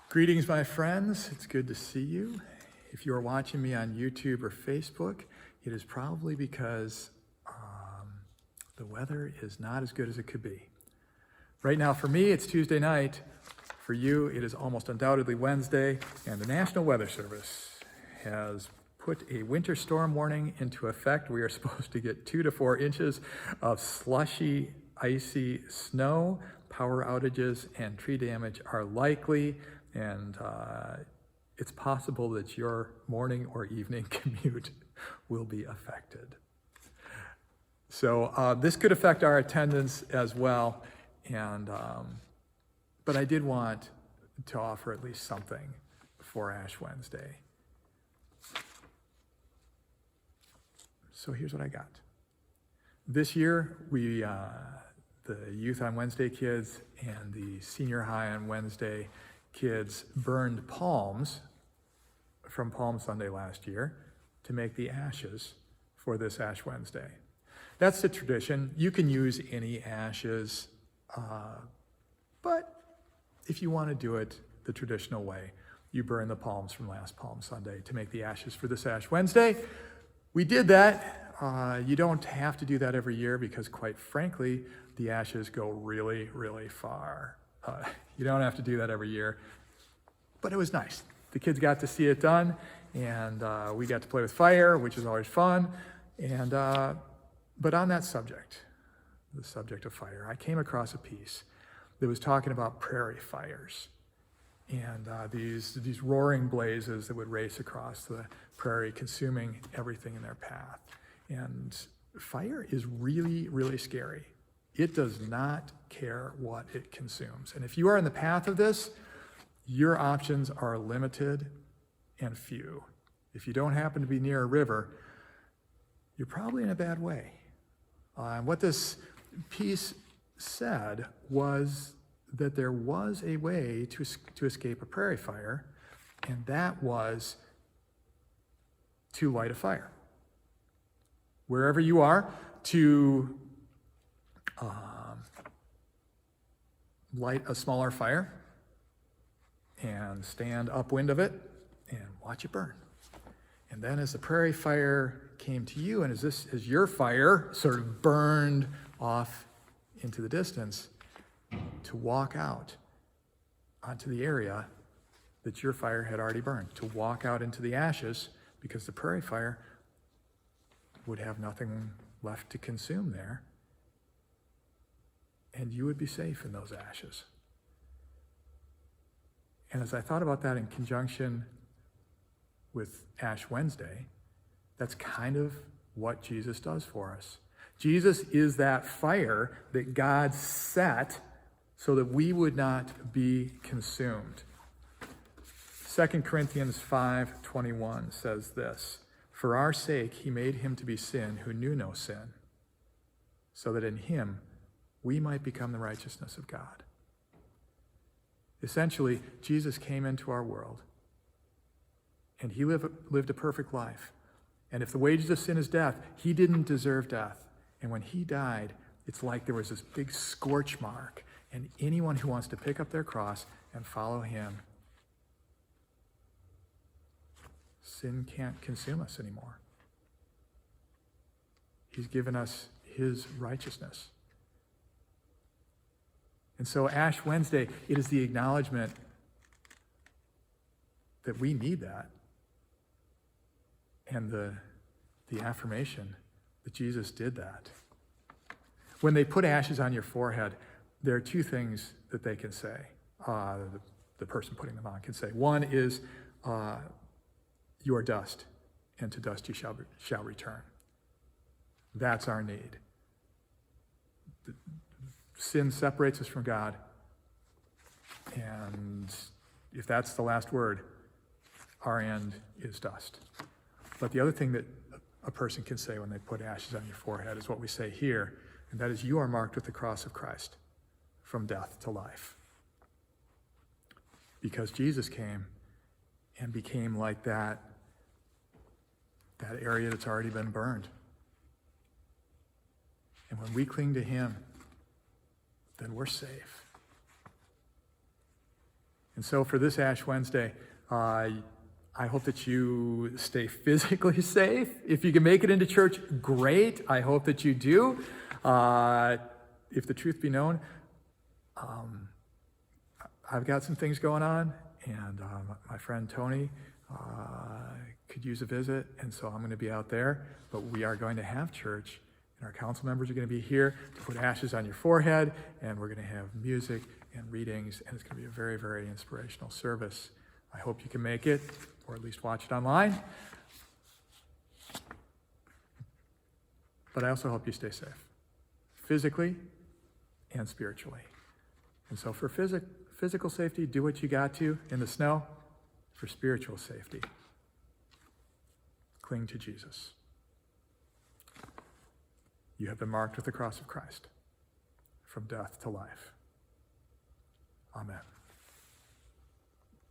Greetings, my friends. It's good to see you. If you are watching me on YouTube or Facebook, it is probably because the weather is not as good as it could be. Right now, for me, it's Tuesday night. For you, it is almost undoubtedly Wednesday, and the National Weather Service has put a winter storm warning into effect. We are supposed to get 2 to 4 inches of slushy, icy snow. Power outages and tree damage are likely, and it's possible that your morning or evening commute will be affected. So this could affect our attendance as well, and but I did want to offer at least something for Ash Wednesday. So here's what I got. This year, we, the Youth on Wednesday kids and the Senior High on Wednesday kids burned palms from Palm Sunday last year to make the ashes for this Ash Wednesday. That's the tradition. You can use any ashes, but if you want to do it the traditional way, you burn the palms from last Palm Sunday to make the ashes for this Ash Wednesday. We did that. You don't have to do that every year because, quite frankly, the ashes go really, really far. You don't have to do that every year, but it was nice. The kids got to see it done, and we got to play with fire, which is always fun. And but on that subject, the subject of fire, I came across a piece that was talking about prairie fires and these roaring blazes that would race across the prairie, consuming everything in their path. And fire is really, really scary. It does not care what it consumes. And if you are in the path of this, your options are limited and few. If you don't happen to be near a river, you're probably in a bad way. What this piece said was that there was a way to escape a prairie fire, and that was to light a fire. Wherever you are, to light a smaller fire and stand upwind of it and watch it burn. And then as the prairie fire came to you, and as your fire sort of burned off into the distance, to walk out onto the area that your fire had already burned, to walk out into the ashes, because the prairie fire would have nothing left to consume there, and you would be safe in those ashes. And as I thought about that in conjunction with Ash Wednesday, that's kind of what Jesus does for us. Jesus is that fire that God set so that we would not be consumed. 2 Corinthians 5:21 says this, "For our sake he made him to be sin who knew no sin, so that in him we might become the righteousness of God." Essentially, Jesus came into our world, and he lived a perfect life. And if the wages of sin is death, he didn't deserve death. And when he died, it's like there was this big scorch mark. And anyone who wants to pick up their cross and follow him, sin can't consume us anymore. He's given us his righteousness. And so Ash Wednesday, it is the acknowledgement that we need that, and the affirmation that Jesus did that. When they put ashes on your forehead, there are 2 things that they can say, the person putting them on can say. One is, you are dust, and to dust you shall return. That's our need. Sin separates us from God, and if that's the last word, our end is dust. But the other thing that a person can say when they put ashes on your forehead is what we say here, and that is, you are marked with the cross of Christ from death to life. Because Jesus came and became like that area that's already been burned. And when we cling to him, then we're safe. And so for this Ash Wednesday, I hope that you stay physically safe. If you can make it into church, great. I hope that you do. If the truth be known, I've got some things going on, and my friend Tony could use a visit, and so I'm going to be out there. But we are going to have church, and our council members are going to be here to put ashes on your forehead, and we're going to have music and readings, and it's going to be a very, very inspirational service. I hope you can make it, or at least watch it online. But I also hope you stay safe, physically and spiritually. And so for physical safety, do what you got to in the snow. For spiritual safety, cling to Jesus. You have been marked with the cross of Christ, from death to life. Amen.